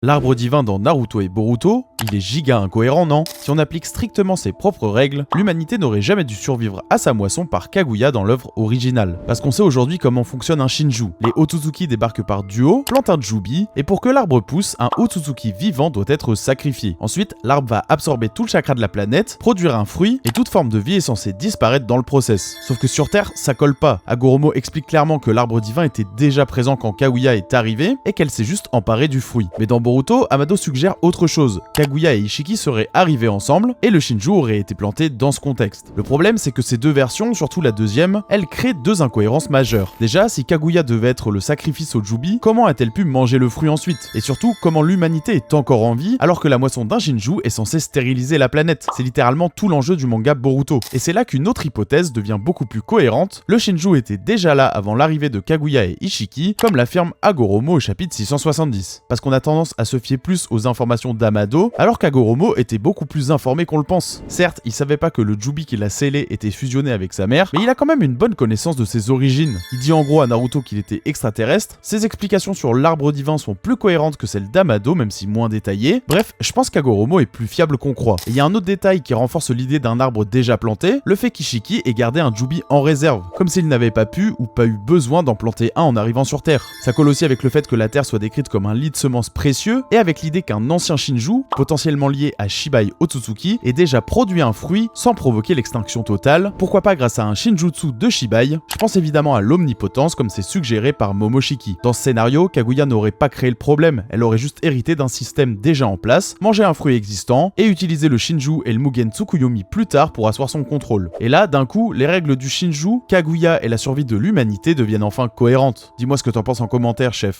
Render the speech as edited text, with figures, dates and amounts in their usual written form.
L'arbre divin dans Naruto et Boruto, il est giga incohérent, non? Si on applique strictement ses propres règles, l'humanité n'aurait jamais dû survivre à sa moisson par Kaguya dans l'œuvre originale. Parce qu'on sait aujourd'hui comment fonctionne un Shinju. Les Otsutsuki débarquent par duo, plantent un Jubi, et pour que l'arbre pousse, un Otsutsuki vivant doit être sacrifié. Ensuite, l'arbre va absorber tout le chakra de la planète, produire un fruit, et toute forme de vie est censée disparaître dans le process. Sauf que sur Terre, ça colle pas. Hagoromo explique clairement que l'arbre divin était déjà présent quand Kaguya est arrivé, et qu'elle s'est juste emparée du fruit. Mais dans Boruto, Amado suggère autre chose. Kaguya et Ishiki seraient arrivés ensemble et le Shinju aurait été planté dans ce contexte. Le problème, c'est que ces deux versions, surtout la deuxième, elles créent deux incohérences majeures. Déjà, si Kaguya devait être le sacrifice au Jubi, comment a-t-elle pu manger le fruit ensuite? Et surtout, comment l'humanité est encore en vie alors que la moisson d'un Shinju est censée stériliser la planète? C'est littéralement tout l'enjeu du manga Boruto. Et c'est là qu'une autre hypothèse devient beaucoup plus cohérente. Le Shinju était déjà là avant l'arrivée de Kaguya et Ishiki, comme l'affirme Hagoromo au chapitre 670. Parce qu'on a tendance à se fier plus aux informations d'Amado, alors qu'Hagoromo était beaucoup plus informé qu'on le pense. Certes, il savait pas que le Jubi qu'il a scellé était fusionné avec sa mère, mais il a quand même une bonne connaissance de ses origines. Il dit en gros à Naruto qu'il était extraterrestre, ses explications sur l'arbre divin sont plus cohérentes que celles d'Amado, même si moins détaillées. Bref, je pense qu'Hagoromo est plus fiable qu'on croit. Et il y a un autre détail qui renforce l'idée d'un arbre déjà planté, le fait qu'Ishiki ait gardé un Jubi en réserve, comme s'il n'avait pas pu ou pas eu besoin d'en planter un en arrivant sur Terre. Ça colle aussi avec le fait que la Terre soit décrite comme un lit de semences précieux, et avec l'idée qu'un ancien Shinju, potentiellement lié à Shibai Otsutsuki, ait déjà produit un fruit sans provoquer l'extinction totale, pourquoi pas grâce à un Shinjutsu de Shibai. Je pense évidemment à l'omnipotence comme c'est suggéré par Momoshiki. Dans ce scénario, Kaguya n'aurait pas créé le problème, elle aurait juste hérité d'un système déjà en place, mangé un fruit existant, et utilisé le Shinju et le Mugen Tsukuyomi plus tard pour asseoir son contrôle. Et là, d'un coup, les règles du Shinju, Kaguya et la survie de l'humanité deviennent enfin cohérentes. Dis-moi ce que t'en penses en commentaire, chef.